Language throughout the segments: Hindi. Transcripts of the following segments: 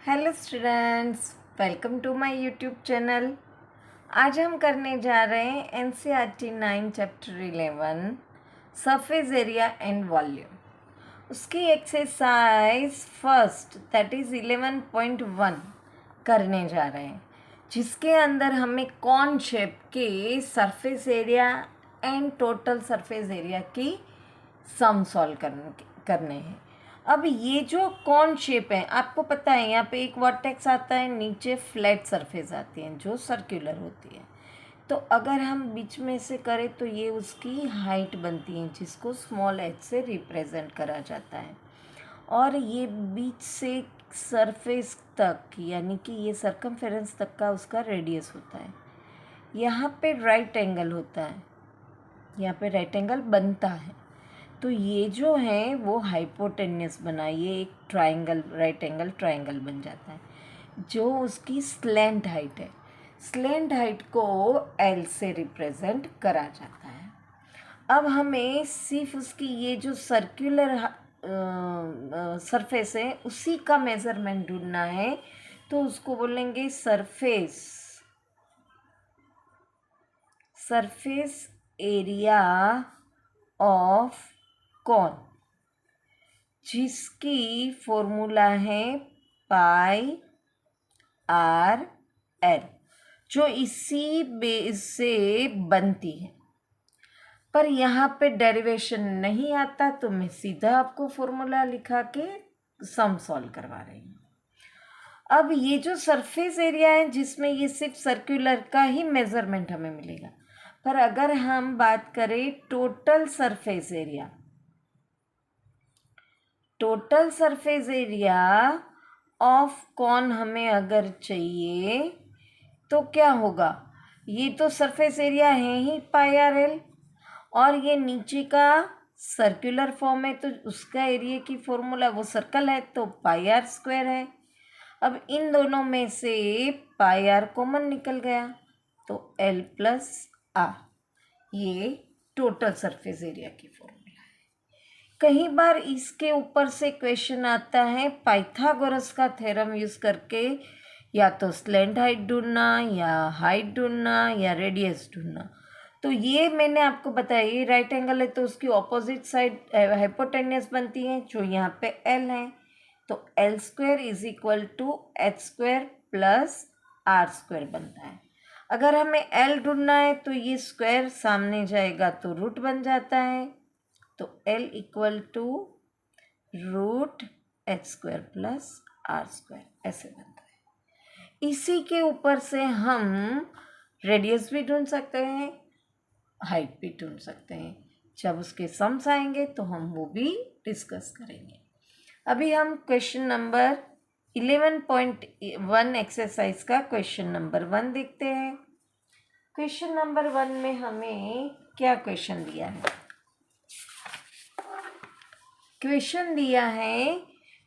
Hello students, welcome to my YouTube channel. आज हम करने जा रहे हैं NCERT 9 chapter 11 surface area and volume. उसकी एक्सरसाइज फर्स्ट दैट इज़ 11.1 करने जा रहे हैं, जिसके अंदर हमें कॉन शेप के surface area and total surface area की सम सॉल्व करने हैं। अब ये जो कॉन शेप है, आपको पता है यहाँ पे एक वर्टेक्स आता है, नीचे फ्लैट सरफेस आती है जो सर्कुलर होती है। तो अगर हम बीच में से करें तो ये उसकी हाइट बनती है, जिसको स्मॉल h से रिप्रेजेंट करा जाता है। और ये बीच से सरफेस तक यानी कि ये सर्कमफेरेंस तक का उसका रेडियस होता है। यहाँ पे राइट एंगल होता है, यहाँ पे राइट एंगल बनता है, तो ये जो है वो हाइपोटेन्यूस बना, ये एक ट्राइंगल, राइट एंगल ट्राइंगल बन जाता है, जो उसकी स्लैंट हाइट है। स्लैंट हाइट को एल से रिप्रेजेंट करा जाता है। अब हमें सिर्फ उसकी ये जो सर्कुलर सरफेस है उसी का मेज़रमेंट ढूंढना है, तो उसको बोलेंगे सरफेस एरिया ऑफ कॉन, जिसकी फॉर्मूला है पाई आर एल, जो इसी बेस से बनती है। पर यहाँ पे डेरिवेशन नहीं आता, तो मैं सीधा आपको फॉर्मूला लिखा के सम सॉल्व करवा रही हूँ। अब ये जो सरफेस एरिया है, जिसमें ये सिर्फ सर्कुलर का ही मेजरमेंट हमें मिलेगा, पर अगर हम बात करें total surface area, total surface area of cone हमें अगर चाहिए तो क्या होगा, ये तो सरफेस एरिया है ही पाई आर एल, और ये नीचे का सर्कुलर फॉर्म है, तो उसका एरिया की फॉर्मूला, वो सर्कल है तो पाई आर स्क्वायर है। अब इन दोनों में से पाई आर कॉमन निकल गया, तो एल प्लस आर, ये टोटल सरफेस एरिया की फॉर्मूला। कई बार इसके ऊपर से क्वेश्चन आता है पाइथागोरस का थ्योरम यूज़ करके, या तो स्लैंट हाइट ढूंढना, या हाइट ढूंढना, या रेडियस ढूंढना। तो ये मैंने आपको बताया, ये राइट एंगल है तो उसकी ऑपोजिट साइड हाइपोटेन्यूस बनती है, जो यहाँ पे एल है, तो L square is equal to H square plus R square बनता है। अगर हमें एल ढूंढना है तो ये स्क्वायर सामने जाएगा तो रूट बन जाता है, तो L equal to root H square plus R square ऐसे बनता है। इसी के ऊपर से हम रेडियस भी ढूंढ सकते हैं, हाइट भी ढूंढ सकते हैं। जब उसके सम्स आएंगे तो हम वो भी डिस्कस करेंगे। अभी हम क्वेश्चन नंबर 11.1 एक्सरसाइज का क्वेश्चन नंबर 1 देखते हैं। क्वेश्चन नंबर 1 में हमें क्या क्वेश्चन दिया है? क्वेश्चन दिया है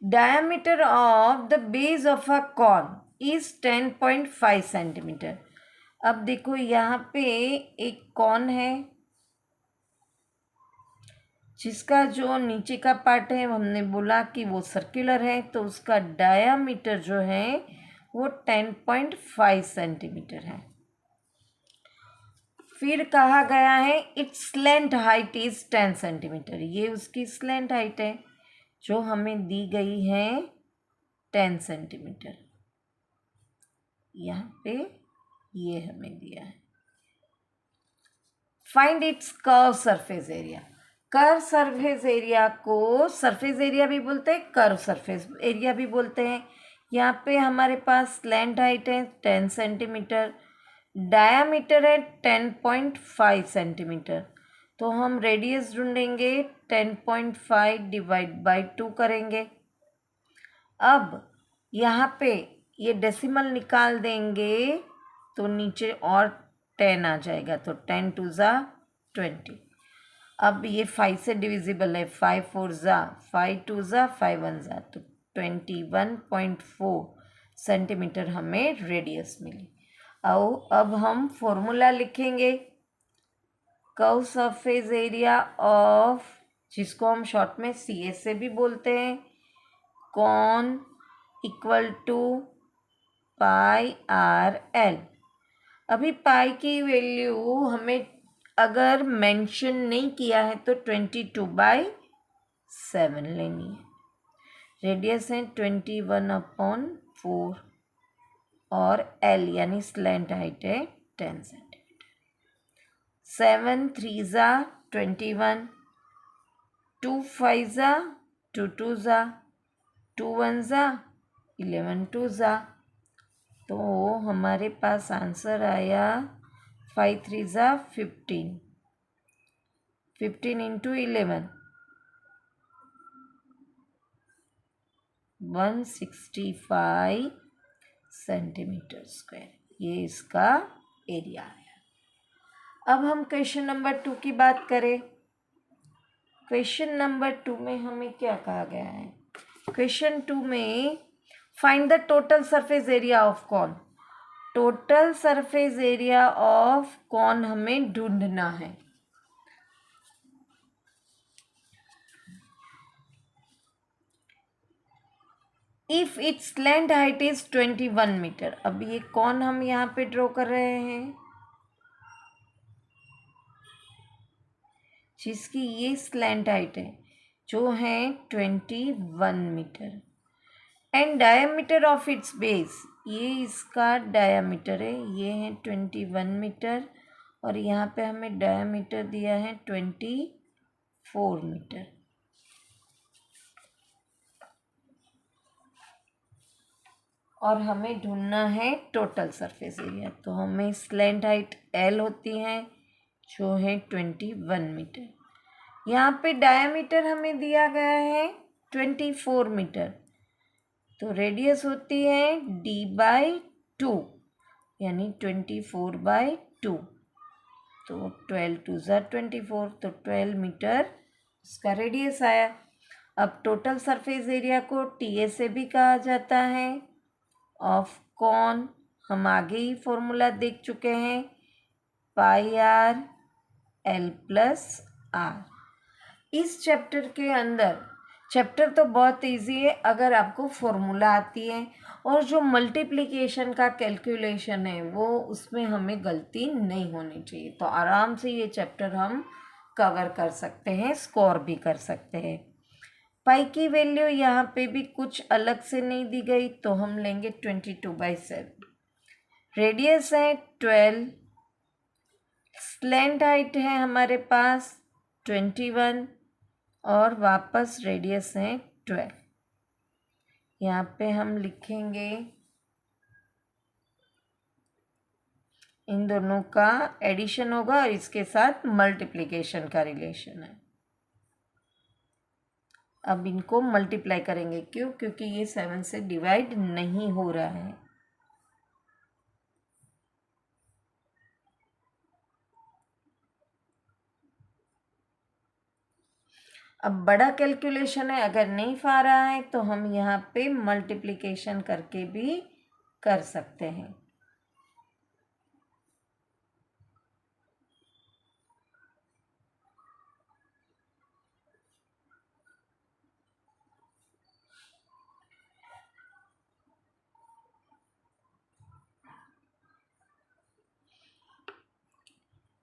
diameter of the base of a corn is 10.5 centimetre. अब देखो यहाँ पे एक कॉर्न है, जिसका जो नीचे का पार्ट है हमने बोला कि वो सर्कुलर है, तो उसका डायमीटर जो है वो 10.5 सेंटीमीटर है। फिर कहा गया है it's slant height is 10 centimetre, ये उसकी स्लैंट हाइट है जो हमें दी गई है 10 सेंटीमीटर। यहाँ पे ये हमें दिया है। Find its curve surface area. Curve surface area को सरफेस एरिया भी बोलते हैं, कर्व सरफेस एरिया भी बोलते हैं। यहाँ पे हमारे पास स्लैंट हाइट है 10 सेंटीमीटर, डायामीटर है 10.5 सेंटीमीटर, तो हम रेडियस ढूंढेंगे 10.5 डिवाइड बाई 2 करेंगे। अब यहाँ पे ये डेसिमल निकाल देंगे तो नीचे और 10 आ जाएगा, तो 10 टू ज़ा 20। अब ये 5 से डिविजिबल है, 5 4 ज़ा 5 2 ज़ा 5 1 ज़ा, तो 21.4 सेंटीमीटर हमें रेडियस मिली। अब हम फॉर्मूला लिखेंगे, कर्व सरफेस एरिया ऑफ, जिसको हम शॉर्ट में सी एस से भी बोलते हैं, cone equal to pi R L. अभी पाई की वैल्यू हमें अगर मेंशन नहीं किया है तो 22/7 लेनी है। रेडियस है 21/4 और एल यानी स्लैंट हाइट है 10 सेंटीमीटर। 7 3 ज़ा 21, 2 5 ज़ा 2 2 ज़ा 2 1 ज़ा 11 2 ज़ा। तो हमारे पास आंसर आया 5 3 ज़ा 15, 15 इंटू 11 165 सेंटीमीटर स्क्वायर, ये इसका एरिया है। अब हम क्वेश्चन नंबर 2 की बात करें। क्वेश्चन नंबर 2 में हमें क्या कहा गया है? क्वेश्चन 2 में find the total surface area of cone. Total surface area of cone हमें ढूंढना है। If its slant height is 21 metre. अब ये कौन हम यहाँ पे ड्रॉ कर रहे हैं जिसकी ये स्लैंट हाइट है जो है 21 metre and diameter of its base, ये इसका डायमीटर है, ये है 21 मीटर और यहाँ पे हमें डायमीटर दिया है 24 मीटर। और हमें ढूंढना है टोटल सरफेस एरिया। तो हमें स्लैंट हाइट एल होती है जो है 21 मीटर। यहाँ पे डायमीटर हमें दिया गया है 24 मीटर। तो रेडियस होती है d/2 यानी 24/2। तो 12 2 ज़ा 24, तो 12 मीटर उसका रेडियस आया। अब टोटल सरफेस एरिया को TA से भी कहा जाता है ऑफ कॉन। हम आगे ही फॉर्मूला देख चुके हैं, पाई आर एल प्लस आर। इस चैप्टर के अंदर, चैप्टर तो बहुत इजी है अगर आपको फॉर्मूला आती है और जो मल्टीप्लिकेशन का कैलकुलेशन है वो उसमें हमें गलती नहीं होनी चाहिए। तो आराम से ये चैप्टर हम कवर कर सकते हैं, स्कोर भी कर सकते हैं। पाई की वैल्यू यहाँ पे भी कुछ अलग से नहीं दी गई तो हम लेंगे 22/7। रेडियस है 12, स्लैंट हाइट है हमारे पास 21 और वापस रेडियस है 12। यहाँ पे हम लिखेंगे इन दोनों का एडिशन होगा और इसके साथ मल्टीप्लिकेशन का रिलेशन है। अब इनको मल्टीप्लाई करेंगे, क्यों? क्योंकि ये 7 से डिवाइड नहीं हो रहा है। अब बड़ा कैलकुलेशन है, अगर नहीं पा रहा है तो हम यहाँ पे मल्टीप्लिकेशन करके भी कर सकते हैं।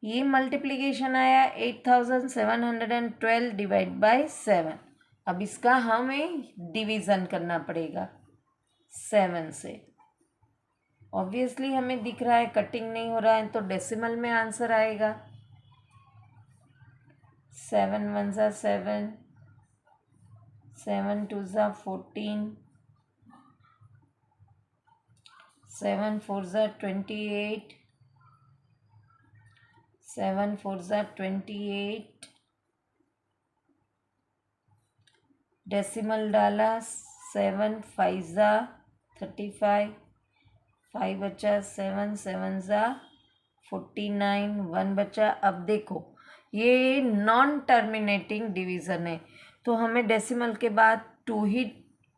ये मल्टीप्लिकेशन आया 8712 डिवाइड बाय 7। अब इसका हमें डिवीज़न करना पड़ेगा 7 से। ऑब्वियसली हमें दिख रहा है कटिंग नहीं हो रहा है तो डेसिमल में आंसर आएगा। 7 1 ज़ा 7, 7 2 ज़ा 14, 7 4 ज़ा 28, 7 4 ज़ा 28, डेसिमल डाला 7 5 ज़ा 35, 5 बचा, 7 7 ज़ा 49, 1 बचा। अब देखो ये नॉन टर्मिनेटिंग डिवीज़न है तो हमें डेसिमल के बाद 2 ही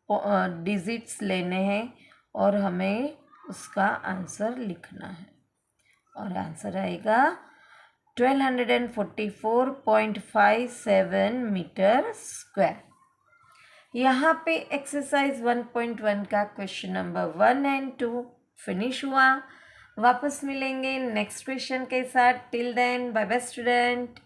डिजिट्स लेने हैं और हमें उसका आंसर लिखना है और आंसर आएगा 1244.57 मीटर स्क्वायर। यहाँ पे एक्सरसाइज 1.1 का क्वेश्चन नंबर 1 एंड 2 फिनिश हुआ। वापस मिलेंगे नेक्स्ट क्वेश्चन के साथ। Till then bye bye student.